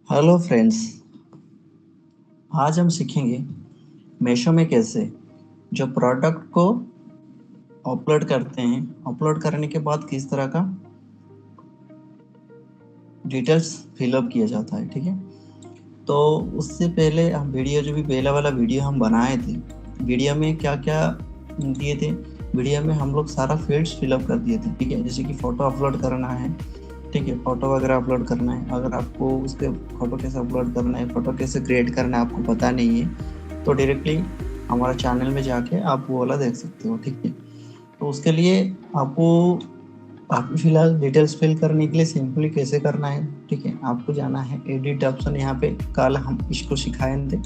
Hello friends. आज हम सीखेंगे मीशो में कैसे जो प्रोडक्ट को अपलोड करते हैं, अपलोड करने के बाद किस तरह का डिटेल्स फिलअप किया जाता है। ठीक है, तो उससे पहले हम जो भी पहला वाला वीडियो हम बनाए थे, वीडियो में क्या क्या दिए थे। वीडियो में हम लोग सारा फील्ड्स फिलअप कर दिए थे। ठीक है, जैसे कि फ़ोटो अपलोड करना है, ठीक है, फ़ोटो वगैरह अपलोड करना है। अगर आपको उसके फ़ोटो कैसे अपलोड करना है, फ़ोटो कैसे क्रिएट करना है आपको पता नहीं है, तो डायरेक्टली हमारा चैनल में जाके आप वो वाला देख सकते हो। ठीक है, तो उसके लिए आपको फिलहाल डिटेल्स फिल करने के लिए सिंपली कैसे करना है, ठीक है, आपको जाना है एडिट ऑप्शन। यहाँ पे कल हम इसको सिखाए थे,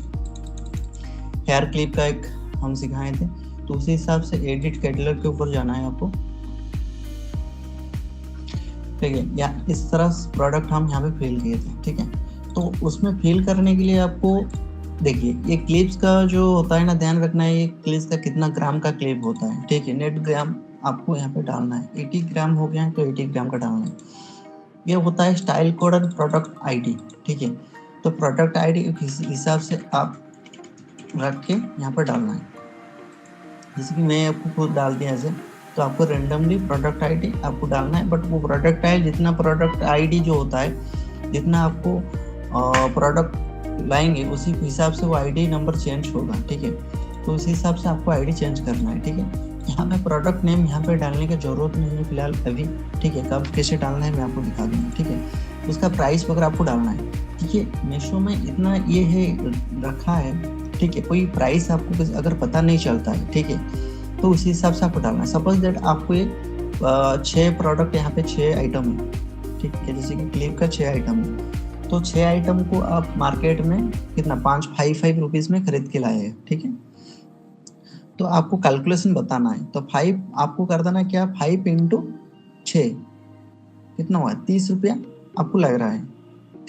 हेयर क्लिप का एक हम सिखाए थे, तो उसी हिसाब से एडिट कैटलॉग के ऊपर जाना है आपको। ठीक है, या इस तरह प्रोडक्ट हम यहाँ पे फिल किए थे। ठीक है, तो उसमें फिल करने के लिए आपको देखिए, ये क्लिप्स का जो होता है ना, ध्यान रखना है ये क्लिप्स का कितना ग्राम का क्लिप होता है। ठीक है, नेट ग्राम आपको यहाँ पे डालना है। 80 ग्राम हो गया तो 80 ग्राम का डालना है। ये होता है स्टाइल कोड और प्रोडक्ट आईडी। ठीक है, तो प्रोडक्ट आईडी इस हिसाब से आप रख के यहाँ पर डालना है। जैसे कि मैं आपको खुद डाल दिया ऐसे, तो आपको रेंडमली प्रोडक्ट आईडी आपको डालना है। बट वो प्रोडक्ट आईडी, जितना प्रोडक्ट आईडी जो होता है, जितना आपको प्रोडक्ट लाएंगे उसी हिसाब से वो आईडी नंबर चेंज होगा। ठीक है, तो उसी हिसाब से आपको आईडी चेंज करना है। ठीक है, यहाँ पे प्रोडक्ट नेम यहाँ पे डालने की ज़रूरत नहीं है फिलहाल अभी। ठीक है, कब कैसे डालना है मैं आपको दिखा दूँगा। ठीक है, उसका प्राइस वगैरह आपको डालना है। ठीक है, मीशो में इतना ये है रखा है। ठीक है, कोई प्राइस आपको अगर पता नहीं चलता है, ठीक है, तो उसी हिसाब से आपको डालना है। सपोज दैट आपको ये 6 प्रोडक्ट यहाँ पे 6 आइटम है। ठीक है, जैसे कि क्लिप का 6 आइटम है, तो 6 आइटम को आप मार्केट में कितना 5 रुपीज़ में खरीद के लाए हैं। ठीक है, तो आपको कैलकुलेशन बताना है। तो 5 आपको कर देना क्या, 5 इंटू 6 कितना हुआ, 30 रुपया आपको लग रहा है।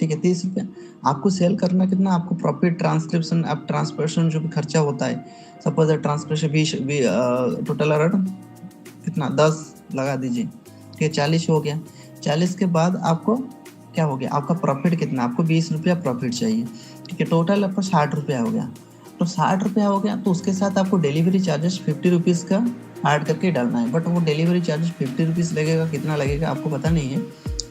ठीक है, 30 रुपया आपको सेल करना कितना, आपको प्रॉफिट ट्रांसक्रिप्शन अब ट्रांसपोर्टेशन जो भी खर्चा होता है, सपोज ट्रांसपोर्टेशन 20 टोटल अराउंड कितना 10 लगा दीजिए। ठीक है, 40 हो गया। 40 के बाद आपको क्या हो गया, आपका प्रॉफिट कितना, आपको 20 रुपया प्रॉफिट चाहिए। ठीक है, टोटल आपको 60 रुपया हो गया। तो 60 रुपया हो गया, तो उसके साथ आपको डिलीवरी चार्जेस 50 रुपीज़ का ऐड करके डालना है। बट वो डिलीवरी चार्जेस 50 रुपीज़ लगेगा, कितना लगेगा आपको पता नहीं है।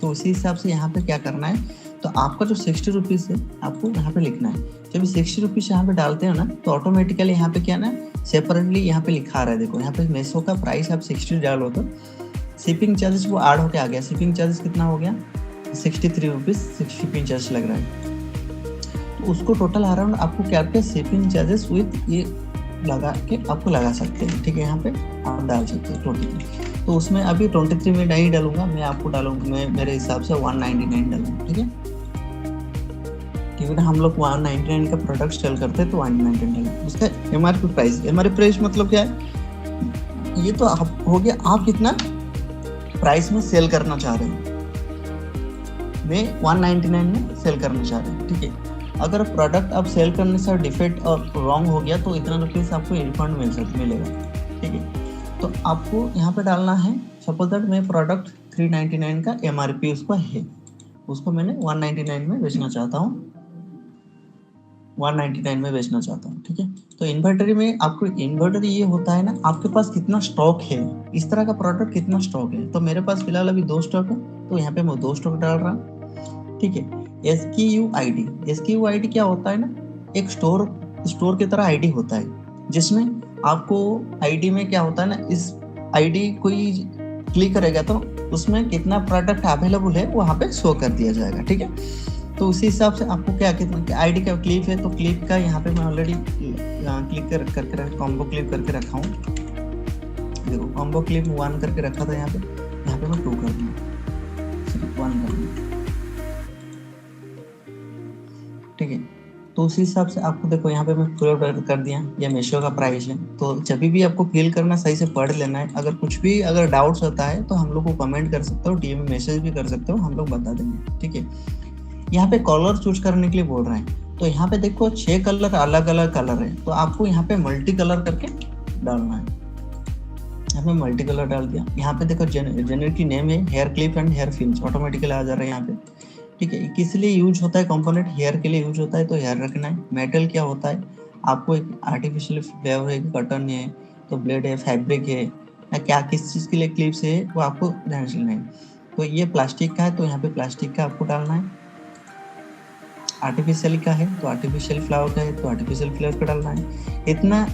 तो उसी हिसाब से यहाँ पे क्या करना है, तो आपका जो 60 रुपीज़ है आपको यहाँ पे लिखना है। जब 60 रुपीज़ यहाँ पे डालते हो ना, तो ऑटोमेटिकली यहाँ पे क्या ना, सेपरेटली यहाँ पे लिखा आ रहा है। देखो यहाँ पे मीशो का प्राइस आप 60 डालो तो शिपिंग चार्जेस वो ऐड होके आ गया। शिपिंग चार्जेस कितना हो गया, 63 रुपीज़ शिपिंग चार्ज लग रहा है। तो उसको टोटल अराउंड आपको क्या करके शिपिंग चार्जेस विथ ये लगा के आपको लगा सकते हैं। ठीक है, यहाँ पे आप डाल सकते हैं टोटल। तो उसमें अभी 23 में नहीं डालूंगा मैं, आपको डालूंगा मैं मेरे हिसाब से 199 डालूंगा। ठीक है, क्योंकि हम लोग 199 का प्रोडक्ट सेल करते हैं, तो 199 डालूंगा। उसका एमआरपी प्राइस मतलब क्या है, ये तो आप हो गया आप कितना प्राइस में सेल करना चाह रहे हैं। मैं 199 में सेल करना चाह रहे हैं। ठीक है, अगर प्रोडक्ट आप सेल करने से डिफेक्ट और रॉन्ग हो गया तो इतना रुपीज़ आपको रिफंड मिलेगा। ठीक है, तो आपको यहाँ पे डालना है, सपोज दैट मैं प्रोडक्ट 399 का एमआरपी उसका है, उसको मैंने 199 में बेचना चाहता हूँ, 199 में बेचना चाहता हूँ। ठीक है, तो इन्वेंटरी में आपको इन्वेंटरी ये होता है ना, आपके पास कितना स्टॉक है, इस तरह का प्रोडक्ट कितना स्टॉक है। तो मेरे पास फिलहाल अभी 2 स्टॉक है, तो यहाँ पे मैं 2 स्टॉक डाल रहा हूँ। ठीक है, SKU ID क्या होता है ना, एक स्टोर की तरह आईडी होता है, जिसमें आपको आईडी में क्या होता है ना, इस आईडी कोई क्लिक करेगा तो उसमें कितना प्रोडक्ट अवेलेबल है वहाँ पे शो कर दिया जाएगा। ठीक है, तो उसी हिसाब से आपको क्या कितना आईडी का क्लिप है, तो क्लिप का यहाँ पे मैं ऑलरेडी क्लिक करके कॉम्बो क्लिप करके रखा हूँ। देखो कॉम्बो क्लिप 1 करके रखा था, यहाँ पे मैं 2 कर दूँगा, 1 कर दूँगा। ठीक है, तो उसी हिसाब से आपको देखो यहाँ पे मैं फिल कर दिया, ये मीशो का प्राइस है। तो जब भी आपको फिल करना सही से पढ़ लेना है। अगर कुछ भी अगर डाउट्स होता है तो हम लोग को कमेंट कर सकते हो, डीएम में मैसेज भी कर सकते हो, हम लोग बता देंगे। ठीक है, यहाँ पे कलर चूज करने के लिए बोल रहे हैं, तो यहाँ पे देखो 6 कलर अलग अलग कलर है, तो आपको यहाँ पे मल्टी कलर करके डालना है। यहाँ पे मल्टी कलर डाल दिया। यहाँ पे देखो जेनर की नेम है hair clip and hair fills, automatically आ जा रहा है यहाँ पे। ठीक है। किस लिए यूज होता है कंपोनेंट? हेयर के लिए यूज होता है, तो हेयर रखना है। मेटल क्या होता है? आपको एक आर्टिफिशियल फ्लेवर है, कॉटन है, तो ब्लेड है, फैब्रिक है, या क्या किस चीज़ के लिए क्लिप्स है, वो आपको ध्यान रखना है। तो ये प्लास्टिक का है, तो यहाँ पे प्लास्टिक का आपको डालना है। आर्टिफिशियल का है तो आर्टिफिशियल फ्लावर का है तो आर्टिफिशियल फ्लावर का डालना है। इतना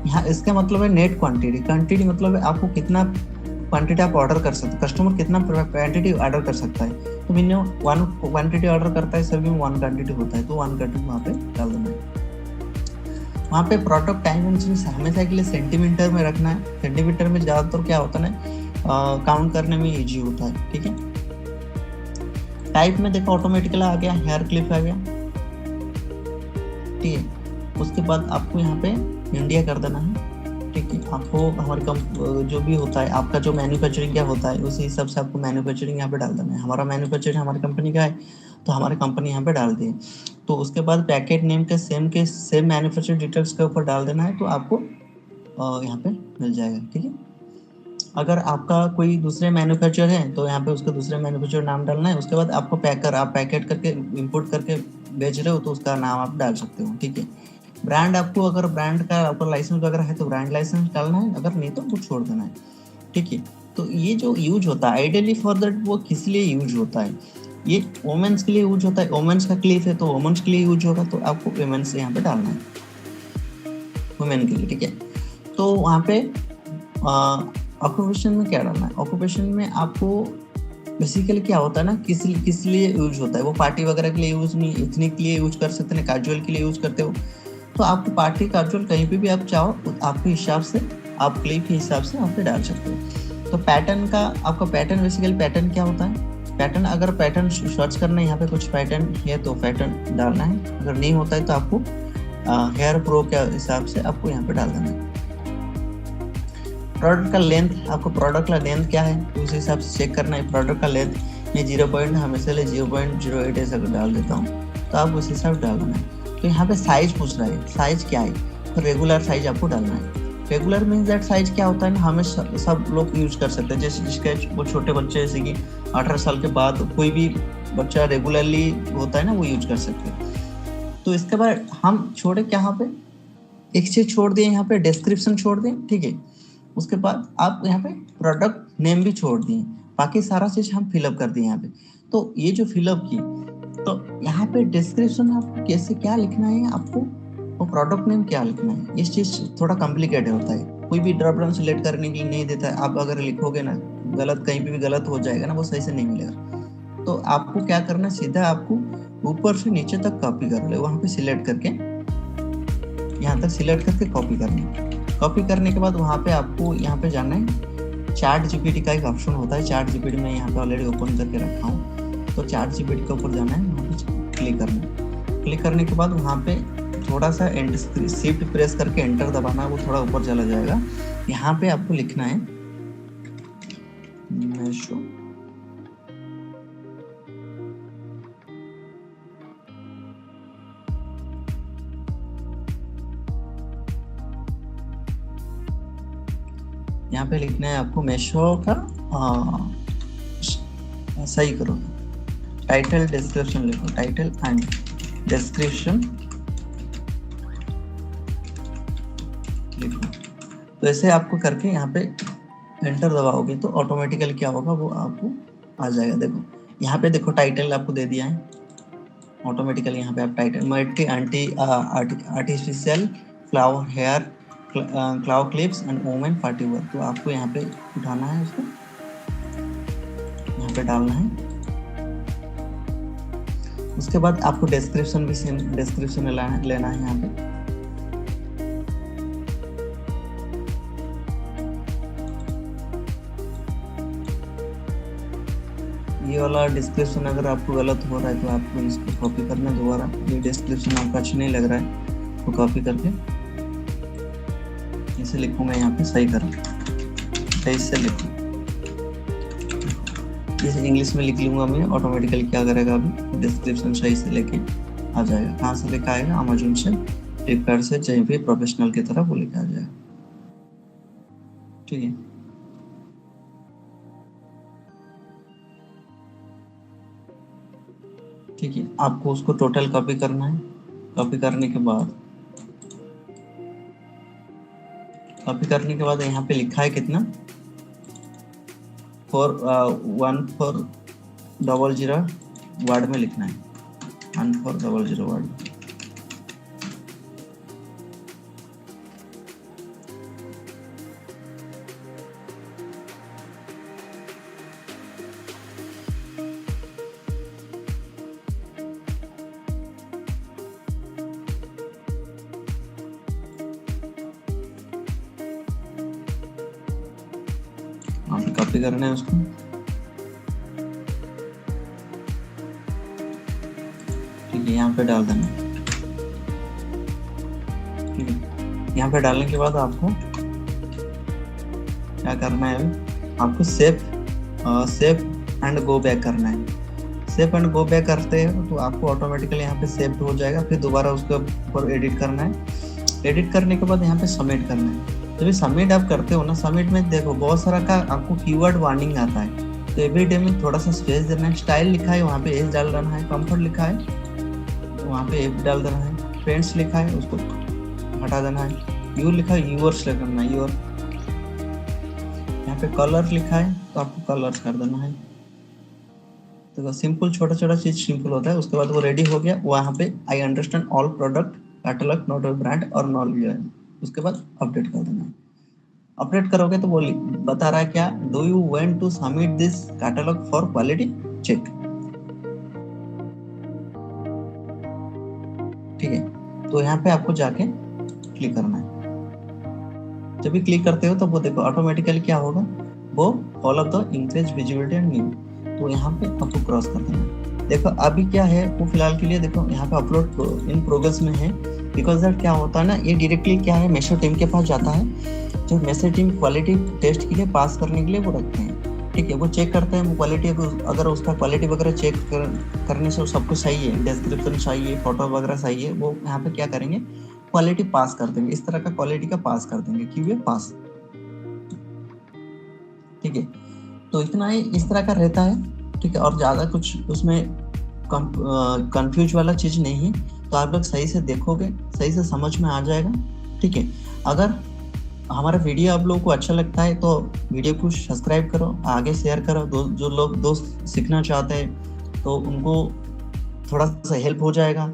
यहाँ इसका मतलब है नेट क्वांटिटी। क्वांटिटी मतलब है आपको कितना क्वांटिटी आप ऑर्डर कर सकते, कस्टमर कितना क्वांटिटी ऑर्डर कर सकता है। तो मिनिमम 1 क्वांटिटी ऑर्डर करता है, सभी में 1 क्वांटिटी होता है, तो 1 क्वांटिटी वहाँ पे डाल देना है। वहाँ पे प्रोडक्ट डायमेंशन हमेशा के लिए सेंटीमीटर में रखना है। सेंटीमीटर में ज़्यादातर क्या होता है ना, काउंट करने में ईजी होता है। ठीक है। टाइप में देखो ऑटोमेटिकली आ गया, हेयर क्लिप आ गया। ठीक है। उसके बाद आपको यहाँ पे इंडिया कर देना है। ठीक है। आपको हमारे जो भी होता है आपका जो मैन्युफैक्चरिंग क्या होता है उसी हिसाब से आपको मैन्युफैक्चरिंग यहाँ पे डाल देना है। हमारा मैन्युफैक्चरिंग हमारी कंपनी का है, तो हमारी कंपनी यहाँ पे डाल दी। तो उसके बाद पैकेट नेम के सेम मैन्युफैक्चरिंग डिटेल्स के ऊपर डाल देना है, तो आपको यहाँ पे मिल जाएगा। ठीक है। अगर आपका कोई दूसरे मैन्युफैक्चर है तो यहाँ पे उसका दूसरे मैन्युफैक्चर नाम डालना है। उसके बाद आपको आप पैकेट करके इंपोर्ट करके बेच रहे हो तो उसका नाम आप डाल सकते हो। ठीक है। ब्रांड आपको अगर ब्रांड का आपका लाइसेंस वगैरह है तो ब्रांड लाइसेंस डालना है, अगर नहीं तो छोड़ देना है। ठीक है। तो ये जो यूज होता है आइडियली फॉर दैट, वो किस लिए यूज होता है? ये वोमेन्स के लिए यूज होता है। वोमेन्स का क्लिप है तो वोमेन्स के लिए यूज होगा, तो आपको वोमेन्स यहाँ पे डालना है, वुमेन के लिए। ठीक है। तो वहाँ पे ऑक्यूपेशन में क्या डालना है? ऑक्यूपेशन में आपको बेसिकली क्या होता है ना, किस लिए यूज होता है, वो पार्टी वगैरह के लिए यूज नहीं, एथनिक के लिए यूज कर सकते हैं, कैजुअल के लिए यूज करते हो, तो आपको पार्टी कैजुअल कहीं पे भी आप चाहो आपके हिसाब से, आप क्लिप के हिसाब से आप पे डाल सकते हो। तो पैटर्न का आपका पैटर्न, बेसिकली पैटर्न क्या होता है? पैटर्न अगर पैटर्न सर्च करना है, यहाँ पे कुछ पैटर्न है तो पैटर्न डालना है, अगर नहीं होता है तो आपको हेयर प्रो के हिसाब से आपको यहाँ पे डाल देना है। प्रोडक्ट का लेंथ, आपको प्रोडक्ट का लेंथ क्या है उस हिसाब से चेक करना है। प्रोडक्ट का लेंथ मैं 0. हमेशा ले 0.08 ऐसा डाल देता हूँ, तो आप उस हिसाब से डालना है। तो यहाँ पे साइज पूछ रहा है, साइज क्या है? तो रेगुलर साइज आपको डालना है। रेगुलर मीन्स दैट साइज क्या होता है ना, हमें सब लोग यूज कर सकते हैं। जैसे जिसके वो छोटे बच्चे, जैसे कि 18 साल के बाद कोई भी बच्चा रेगुलरली होता है ना, वो यूज कर सकते हैं। तो इसके बाद हम छोड़े यहाँ पे एक चीज छोड़ दिए, यहाँ पे डिस्क्रिप्शन छोड़ दें। ठीक है। उसके बाद आप यहाँ पे प्रोडक्ट नेम भी छोड़ दिए, बाकी सारा चीज हम फिलअप कर दिए यहाँ पे। तो ये जो फिलअप की, तो यहाँ पे डिस्क्रिप्शन आपको कैसे क्या लिखना है, आपको वो प्रोडक्ट नेम क्या लिखना है, ये चीज थोड़ा कॉम्प्लिकेटेड होता है। कोई भी ड्रॉप डाउन सिलेक्ट करने के लिए नहीं देता है। आप अगर लिखोगे ना गलत, कहीं पे भी गलत हो जाएगा ना, वो सही से नहीं मिलेगा। तो आपको क्या करना, सीधा आपको ऊपर से नीचे तक कॉपी कर ले, वहां पे सिलेक्ट करके यहाँ तक सिलेक्ट करके कॉपी करना है। कॉपी करने के बाद वहाँ पे आपको यहाँ पे जाना है, चैट जीपीटी का एक ऑप्शन होता है। चैट जीपीटी में यहाँ पे ऑलरेडी ओपन करके रखा हूँ, तो चैट जीपीटी के ऊपर जाना है, वहाँ पे क्लिक करना है। क्लिक करने के बाद वहाँ पे थोड़ा सा शिफ्ट प्रेस करके एंटर दबाना है, वो थोड़ा ऊपर चला जाएगा। यहाँ पे आपको लिखना है मेशो, यहाँ पे लिखना है आपको मेशो का, सही करो, टाइटल डिस्क्रिप्शन लिखो, टाइटल एंड डिस्क्रिप्शन लिखो। तो ऐसे आपको करके यहाँ पे एंटर दबाओगे तो ऑटोमेटिकली क्या होगा, वो आपको आ जाएगा। देखो यहाँ पे देखो टाइटल आपको दे दिया है ऑटोमेटिकली। यहाँ पे आप title multi artificial flower hair claw clips and women party wear, तो आपको यहाँ पे उठाना है, उसको यहाँ पे डालना है। उसके बाद आपको डिस्क्रिप्शन भी सेम डिस्क्रिप्शन लेना है यहाँ पे। ये वाला डिस्क्रिप्शन अगर आपको गलत हो रहा है तो आपको इसको कॉपी करना दोबारा। ये डिस्क्रिप्शन आपको अच्छा नहीं लग रहा है तो कॉपी करके इसे लिखूँ मैं यहाँ पे, सही करूँ, सही से लिखूँ। जैसे इंग्लिश में लिख लूँगा मैं, ऑटोमेटिकली क्या करेगा, अभी डिस्क्रिप्शन सही से लेके आ जाएगा। कहाँ से लेकर आएगा? अमेजोन से, फ्लिपकार्ट से, कहीं भी प्रोफेशनल की तरह वो लेकर आ जाएगा। ठीक है। ठीक है, आपको उसको टोटल कॉपी करना है। कॉपी करने के बाद यहाँ पे लिखा है कितना 1400 वर्ड में लिखना है, 1400 वर्ड। कॉपी करना है उसको। ठीक है, यहाँ पे डाल देना। ठीक है, यहाँ पे डालने के बाद आपको क्या करना है, आपको सेव एंड गो बैक करना है। सेव एंड गो बैक करते हैं तो आपको ऑटोमेटिकली यहाँ पे सेव हो जाएगा। फिर दोबारा उसके ऊपर एडिट करना है। एडिट करने के बाद यहाँ पे सबमिट करना है। जब सबमिट आप करते हो ना, सबमिट में देखो बहुत सारा का आपको कीवर्ड वार्निंग आता है, तो एवरी डे में थोड़ा सा स्पेस देना है। स्टाइल लिखा है वहाँ पे एस डाल देना है, कंफर्ट लिखा है वहाँ पे एफ डाल देना है, फ्रेंड्स लिखा है उसको हटा देना है, यूर लिखा है यूअर्स करना है यूर, यहाँ पे कलर लिखा है तो आपको कलर्स कर देना है। तो सिंपल छोटा छोटा चीज सिंपल होता है। उसके बाद वो रेडी हो गया, वहाँ पे I understand all product catalogue not a brand और नॉट। उसके बाद अपडेट कर देना है। अपडेट करोगे तो वो बता रहा है क्या, do you want to submit this catalogue for quality check. ठीक है, तो यहाँ पे आपको जाके क्लिक करना है। जब भी क्लिक करते हो तो वो देखो ऑटोमेटिकली क्या होगा, वो all of the increase visibility and new, तो यहाँ पे आपको क्रॉस कर देना है। देखो अभी क्या है, वो फिलहाल के लिए देखो यहाँ पे अपलोड इन प्रोग्रेस में है। बिकॉज दैट क्या होता है ना, ये डायरेक्टली क्या है मेशो टीम के पास जाता है। जो मेशो टीम क्वालिटी टेस्ट के लिए पास करने के लिए वो रखते हैं। ठीक है, वो चेक करते हैं क्वालिटी, अगर उसका क्वालिटी वगैरह चेक करने से सब कुछ सही है, डिस्क्रिप्शन सही है, फोटो वगैरह सही है, वो यहाँ पे क्या करेंगे क्वालिटी पास कर देंगे। इस तरह का क्वालिटी का पास कर देंगे, क्यों पास। ठीक है, तो इतना ही इस तरह का रहता है। ठीक है, और ज़्यादा कुछ उसमें कंफ्यूज वाला चीज़ नहीं है। तो आप लोग सही से देखोगे, सही से समझ में आ जाएगा। ठीक है, अगर हमारा वीडियो आप लोगों को अच्छा लगता है तो वीडियो को सब्सक्राइब करो, आगे शेयर करो। जो लोग दोस्त सीखना चाहते हैं तो उनको थोड़ा सा हेल्प हो जाएगा।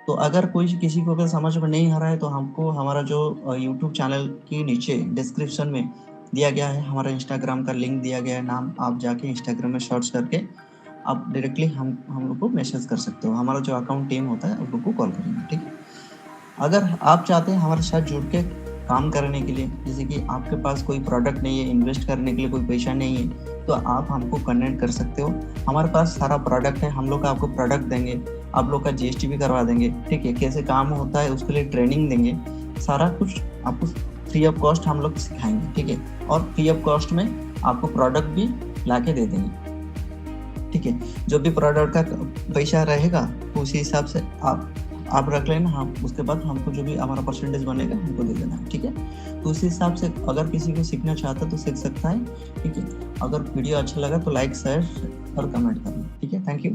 तो अगर किसी को अगर समझ में नहीं आ रहा है तो हमको हमारा जो यूट्यूब चैनल के नीचे डिस्क्रिप्शन में दिया गया है, हमारा इंस्टाग्राम का लिंक दिया गया है, नाम आप जाके इंस्टाग्राम में सर्च करके आप डायरेक्टली हम लोग को मैसेज कर सकते हो। हमारा जो अकाउंट टीम होता है उन लोग को कॉल करेंगे। ठीक है, अगर आप चाहते हैं हमारे साथ जुड़ के काम करने के लिए, जैसे कि आपके पास कोई प्रोडक्ट नहीं है, इन्वेस्ट करने के लिए कोई पैसा नहीं है, तो आप हमको कनेक्ट कर सकते हो। हमारे पास सारा प्रोडक्ट है, हम लोग आपको प्रोडक्ट देंगे, आप लोग का जीएसटी भी करवा देंगे। ठीक है, कैसे काम होता है उसके लिए ट्रेनिंग देंगे, सारा कुछ आपको फ्री ऑफ कॉस्ट हम लोग सिखाएंगे। ठीक है, और फ्री ऑफ कॉस्ट में आपको प्रोडक्ट भी ला के दे देंगे। ठीक है, जो भी प्रोडक्ट का पैसा रहेगा उसी हिसाब से आप रख लेना। हम उसके बाद हमको जो भी हमारा परसेंटेज बनेगा हमको दे देना है। ठीक है, तो उसी हिसाब से अगर किसी को सीखना चाहता है तो सीख सकता है। ठीक है, अगर वीडियो अच्छा लगा तो लाइक शेयर और कमेंट करना। ठीक है, thank you,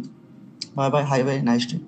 bye bye, hi bye, nice day.